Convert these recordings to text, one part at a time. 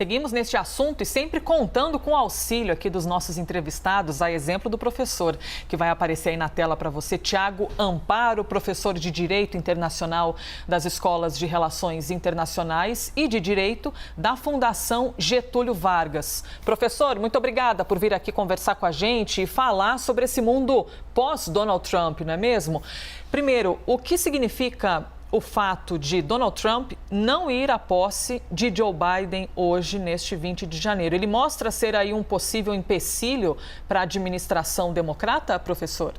Seguimos neste assunto e sempre contando com o auxílio aqui dos nossos entrevistados, a exemplo do professor, que vai aparecer aí na tela para você, Tiago Amparo, professor de Direito Internacional das Escolas de Relações Internacionais e de Direito da Fundação Getúlio Vargas. Professor, muito obrigada por vir aqui conversar com a gente e falar sobre esse mundo pós-Donald Trump, não é mesmo? Primeiro, o que significa o fato de Donald Trump não ir à posse de Joe Biden hoje, neste 20 de janeiro? Ele mostra ser aí um possível empecilho para a administração democrata, professor?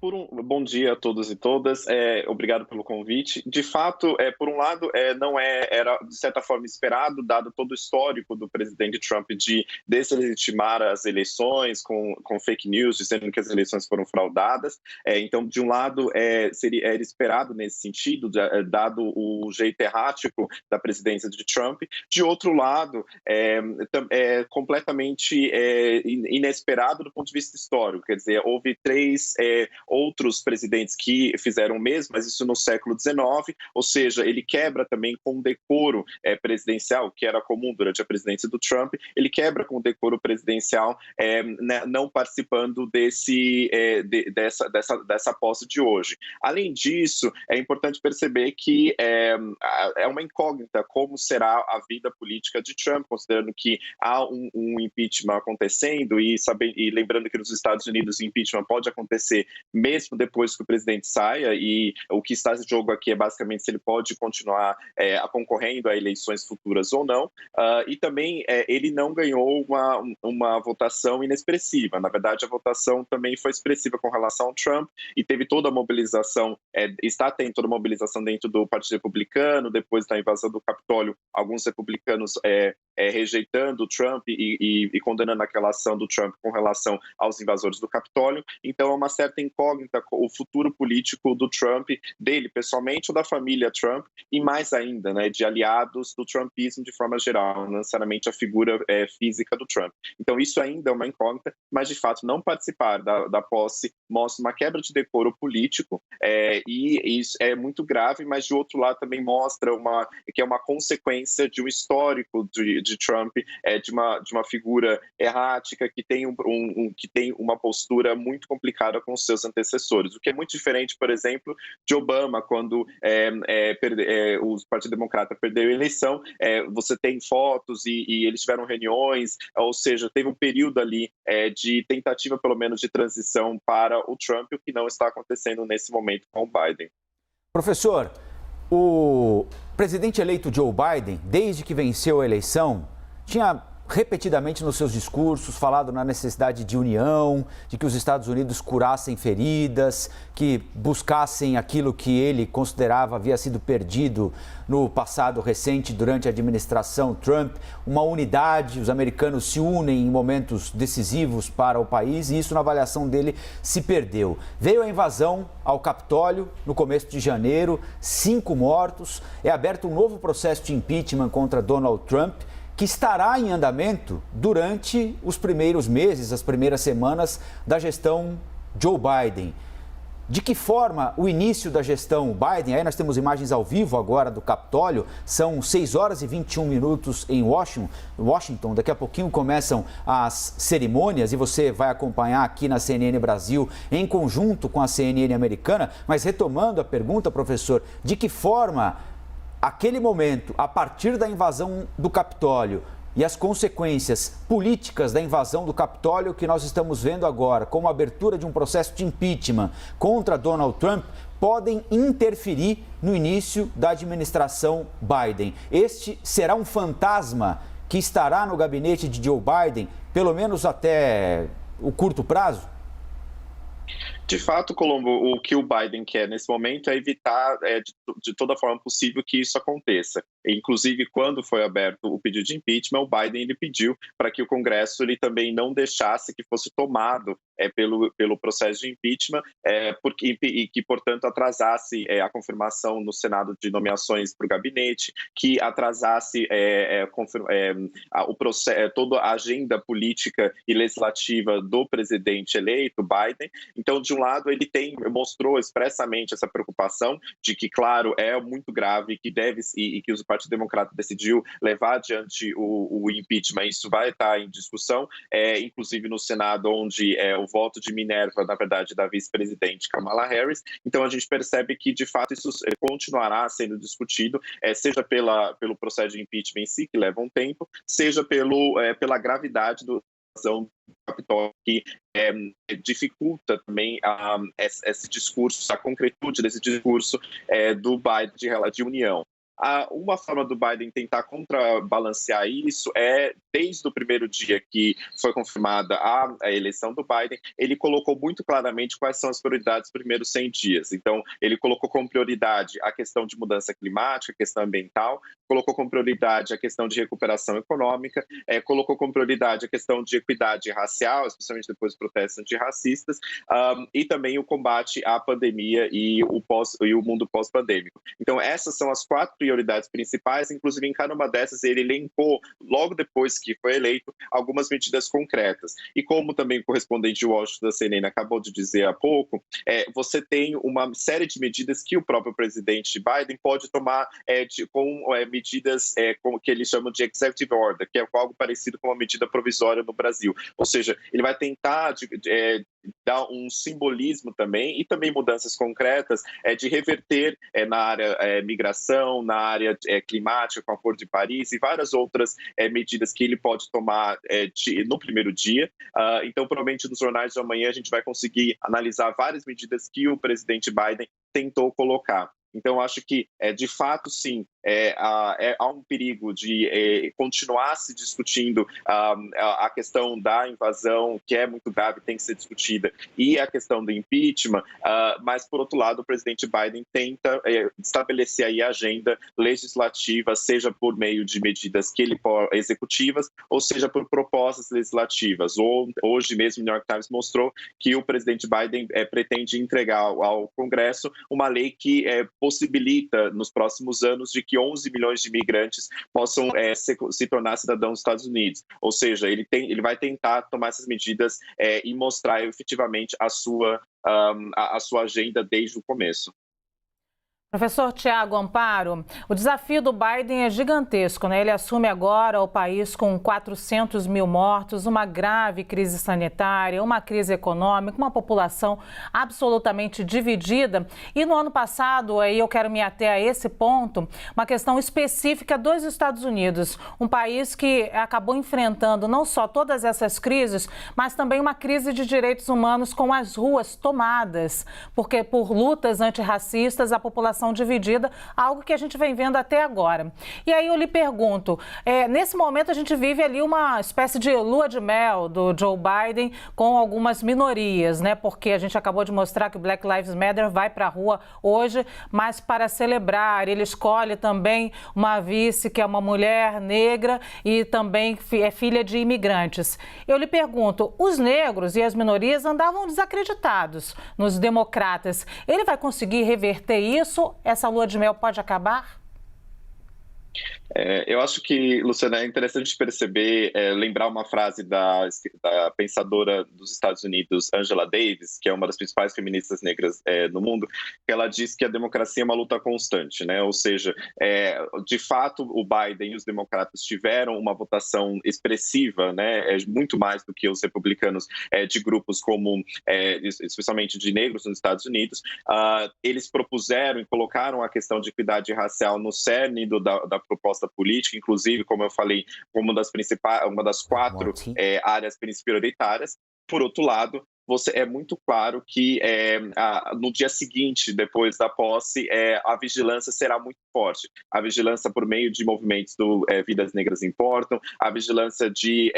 Bom dia a todos e todas, obrigado pelo convite. De fato, por um lado, era de certa forma esperado, dado todo o histórico do presidente Trump de deslegitimar as eleições com fake news, dizendo que as eleições foram fraudadas. Então, de um lado, era esperado nesse sentido, dado o jeito errático da presidência de Trump. De outro lado, é completamente inesperado do ponto de vista histórico. Quer dizer, houve três outros presidentes que fizeram o mesmo, mas isso no século XIX, ou seja, ele quebra também com o decoro presidencial, que era comum durante a presidência do Trump, ele quebra com o decoro presidencial, não participando dessa posse de hoje. Além disso, é importante perceber que é uma incógnita como será a vida política de Trump, considerando que há um impeachment acontecendo e lembrando que nos Estados Unidos o impeachment pode acontecer mesmo depois que o presidente saia, e o que está em jogo aqui é basicamente se ele pode continuar concorrendo a eleições futuras ou não. E também ele não ganhou uma votação inexpressiva. Na verdade, a votação também foi expressiva com relação ao Trump e teve toda a mobilização, está tendo toda a mobilização dentro do Partido Republicano, depois da invasão do Capitólio, alguns republicanos rejeitando o Trump e condenando aquela ação do Trump com relação aos invasores do Capitólio. Então, é uma certa incógnita o futuro político do Trump, dele pessoalmente ou da família Trump, e mais ainda, né, de aliados do trumpismo de forma geral, não necessariamente a figura física do Trump. Então isso ainda é uma incógnita, mas de fato não participar da posse mostra uma quebra de decoro político, e isso é muito grave, mas de outro lado também mostra que é uma consequência de um histórico de Trump, de uma figura errática que tem uma postura muito complicada com os seus antecessores, o que é muito diferente, por exemplo, de Obama, quando o Partido Democrata perdeu a eleição. Você tem fotos e eles tiveram reuniões, ou seja, teve um período ali de tentativa, pelo menos, de transição para o Trump, o que não está acontecendo nesse momento com o Biden. Professor, o presidente eleito Joe Biden, desde que venceu a eleição, tinha repetidamente nos seus discursos falado na necessidade de união, de que os Estados Unidos curassem feridas, que buscassem aquilo que ele considerava havia sido perdido no passado recente durante a administração Trump, uma unidade, os americanos se unem em momentos decisivos para o país e isso, na avaliação dele, se perdeu. Veio a invasão ao Capitólio no começo de janeiro, 5 mortos, é aberto um novo processo de impeachment contra Donald Trump, que estará em andamento durante os primeiros meses, as primeiras semanas da gestão Joe Biden. De que forma o início da gestão Biden, aí nós temos imagens ao vivo agora do Capitólio, são 6 horas e 21 minutos em Washington, daqui a pouquinho começam as cerimônias e você vai acompanhar aqui na CNN Brasil em conjunto com a CNN americana, mas retomando a pergunta, professor, de que forma aquele momento, a partir da invasão do Capitólio e as consequências políticas da invasão do Capitólio que nós estamos vendo agora, como a abertura de um processo de impeachment contra Donald Trump, podem interferir no início da administração Biden. Este será um fantasma que estará no gabinete de Joe Biden, pelo menos até o curto prazo? De fato, Colombo, o que o Biden quer nesse momento é evitar de toda forma possível que isso aconteça. Inclusive, quando foi aberto o pedido de impeachment, o Biden ele pediu para que o Congresso ele também não deixasse que fosse tomado pelo processo de impeachment, e que, portanto, atrasasse a confirmação no Senado de nomeações para o gabinete, que atrasasse toda a agenda política e legislativa do presidente eleito, Biden. Então, de um lado, ele mostrou expressamente essa preocupação de que, claro, é muito grave e que Partido Democrata decidiu levar adiante o impeachment, isso vai estar em discussão, inclusive no Senado, onde o voto de Minerva, na verdade, da vice-presidente Kamala Harris. Então, a gente percebe que, de fato, isso continuará sendo discutido, seja pelo processo de impeachment em si, que leva um tempo, seja pela gravidade do Capitólio, que dificulta também esse discurso, a concretude desse discurso do Biden de união. Uma forma do Biden tentar contrabalancear isso desde o primeiro dia que foi confirmada a eleição do Biden, ele colocou muito claramente quais são as prioridades dos primeiros 100 dias. Então, ele colocou como prioridade a questão de mudança climática, a questão ambiental, colocou como prioridade a questão de recuperação econômica, colocou como prioridade a questão de equidade racial, especialmente depois dos protestos antirracistas, e também o combate à pandemia e o mundo pós-pandêmico. Então, essas são as 4 prioridades principais, inclusive em cada uma dessas ele elencou, logo depois que foi eleito, algumas medidas concretas. E como também o correspondente de Washington da CNN acabou de dizer há pouco, você tem uma série de medidas que o próprio presidente Biden pode tomar com medidas que eles chamam de executive order, que é algo parecido com uma medida provisória no Brasil. Ou seja, ele vai tentar dar um simbolismo também e também mudanças concretas de reverter na área migração, na área climática, com o Acordo de Paris e várias outras medidas que ele pode tomar no primeiro dia. Então, provavelmente nos jornais de amanhã a gente vai conseguir analisar várias medidas que o presidente Biden tentou colocar. Então, acho que, de fato, sim, há um perigo de continuar se discutindo a questão da invasão, que é muito grave, tem que ser discutida, e a questão do impeachment, mas, por outro lado, o presidente Biden tenta estabelecer aí a agenda legislativa, seja por meio de medidas executivas, ou seja por propostas legislativas. Hoje mesmo, o New York Times mostrou que o presidente Biden pretende entregar ao Congresso uma lei que possibilita, nos próximos anos, de que 11 milhões de imigrantes possam se tornar cidadãos dos Estados Unidos. Ou seja, ele vai tentar tomar essas medidas e mostrar efetivamente a sua agenda desde o começo. Professor Tiago Amparo, o desafio do Biden é gigantesco, né? Ele assume agora o país com 400 mil mortos, uma grave crise sanitária, uma crise econômica, uma população absolutamente dividida. E no ano passado, aí eu quero me ater a esse ponto, uma questão específica dos Estados Unidos, um país que acabou enfrentando não só todas essas crises, mas também uma crise de direitos humanos com as ruas tomadas, porque por lutas antirracistas a população dividida, algo que a gente vem vendo até agora. E aí eu lhe pergunto, nesse momento a gente vive ali uma espécie de lua de mel do Joe Biden com algumas minorias, né? Porque a gente acabou de mostrar que o Black Lives Matter vai para a rua hoje, mas para celebrar. Ele escolhe também uma vice que é uma mulher negra e também é filha de imigrantes. Eu lhe pergunto, os negros e as minorias andavam desacreditados nos democratas. Ele vai conseguir reverter isso? Essa lua de mel pode acabar? Eu acho que, Luciana, é interessante perceber, lembrar uma frase da pensadora dos Estados Unidos, Angela Davis, que é uma das principais feministas negras no mundo, que ela diz que a democracia é uma luta constante, né? Ou seja, de fato, o Biden e os democratas tiveram uma votação expressiva, né? Muito mais do que os republicanos de grupos como, especialmente de negros nos Estados Unidos. Eles propuseram e colocaram a questão de equidade racial no cerne da proposta política, inclusive, como eu falei, como uma das 4 áreas prioritárias. Por outro lado, é muito claro que no dia seguinte, depois da posse, a vigilância será muito forte. A vigilância por meio de movimentos do Vidas Negras Importam, a vigilância de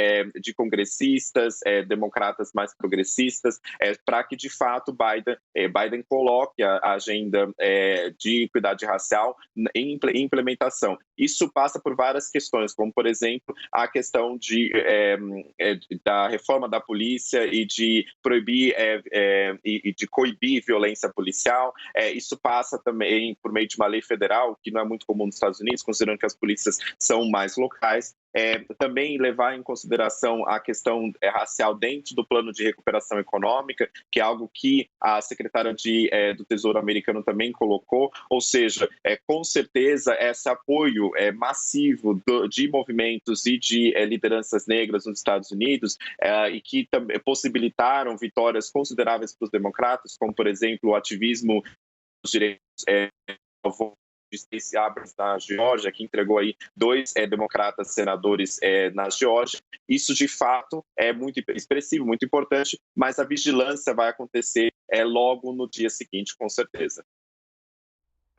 congressistas, democratas mais progressistas, para que, de fato, Biden coloque a agenda de equidade racial em implementação. Isso passa por várias questões, como, por exemplo, a questão da reforma da polícia e de proibir e de coibir violência policial. Isso passa também por meio de uma lei federal, que não é muito comum nos Estados Unidos, considerando que as polícias são mais locais. também levar em consideração a questão racial dentro do plano de recuperação econômica, que é algo que a secretária do Tesouro americano também colocou, ou seja, com certeza esse apoio massivo de movimentos e de lideranças negras nos Estados Unidos e que também possibilitaram vitórias consideráveis para os democratas, como, por exemplo, o ativismo dos direitos de Stacey Abrams na Geórgia, que entregou aí 2 democratas senadores na Geórgia. Isso, de fato, é muito expressivo, muito importante, mas a vigilância vai acontecer logo no dia seguinte, com certeza.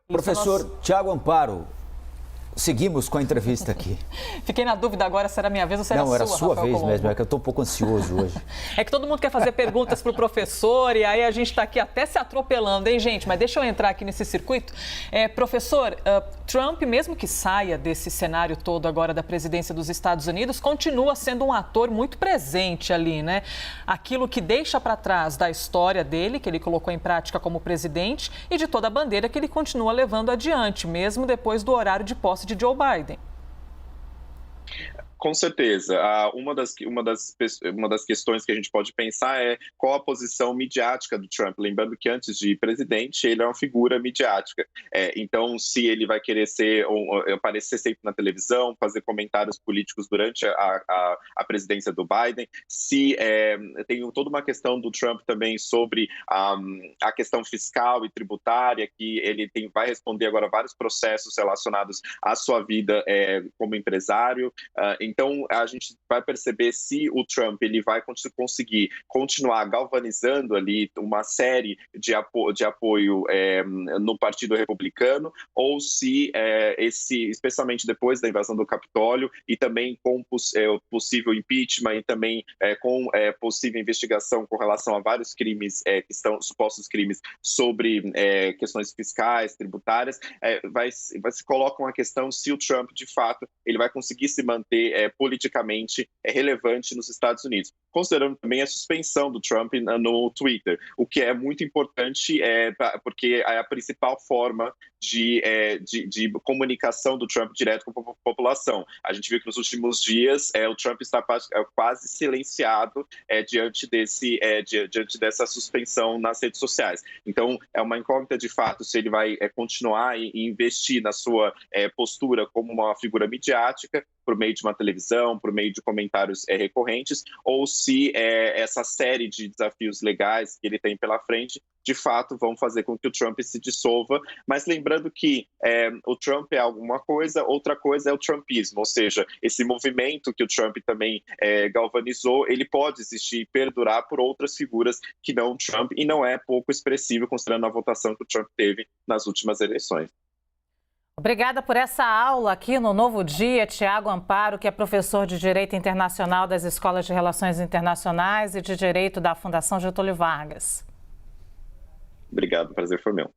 Professor Tiago Amparo, seguimos com a entrevista aqui. Fiquei na dúvida agora se era minha vez ou se era sua. Não, era sua Rafael vez Colombo. mesmo, é que eu estou um pouco ansioso hoje. É que todo mundo quer fazer perguntas para o professor e aí a gente está aqui até se atropelando, hein, gente? Mas deixa eu entrar aqui nesse circuito. Professor, Trump, mesmo que saia desse cenário todo agora da presidência dos Estados Unidos, continua sendo um ator muito presente ali, né? Aquilo que deixa para trás da história dele, que ele colocou em prática como presidente, e de toda a bandeira que ele continua levando adiante, mesmo depois do horário de posse de Joe Biden. Com certeza. Uma das questões que a gente pode pensar é qual a posição midiática do Trump. Lembrando que antes de presidente, ele é uma figura midiática. Então, se ele vai querer aparecer sempre na televisão, fazer comentários políticos durante a presidência do Biden, se tem toda uma questão do Trump também sobre a questão fiscal e tributária, que ele vai responder agora vários processos relacionados à sua vida como empresário. Então, a gente vai perceber se o Trump ele vai conseguir continuar galvanizando ali uma série de apoio no Partido Republicano, ou se especialmente depois da invasão do Capitólio e também com possível impeachment e também com possível investigação com relação a vários crimes que estão supostos crimes sobre questões fiscais, tributárias, se coloca uma questão se o Trump de fato ele vai conseguir se manter politicamente relevante nos Estados Unidos, considerando também a suspensão do Trump no Twitter, o que é muito importante porque é a principal forma de comunicação do Trump direto com a população. A gente viu que nos últimos dias o Trump está quase silenciado diante dessa suspensão nas redes sociais. Então, é uma incógnita de fato se ele vai continuar e investir na sua postura como uma figura midiática, por meio de uma televisão, por meio de comentários recorrentes, ou se essa série de desafios legais que ele tem pela frente, de fato, vão fazer com que o Trump se dissolva. Mas lembrando que o Trump é alguma coisa, outra coisa é o trumpismo, ou seja, esse movimento que o Trump também galvanizou, ele pode existir e perdurar por outras figuras que não o Trump, e não é pouco expressivo considerando a votação que o Trump teve nas últimas eleições. Obrigada por essa aula aqui no Novo Dia, Tiago Amparo, que é professor de Direito Internacional das Escolas de Relações Internacionais e de Direito da Fundação Getúlio Vargas. Obrigado, o prazer foi meu.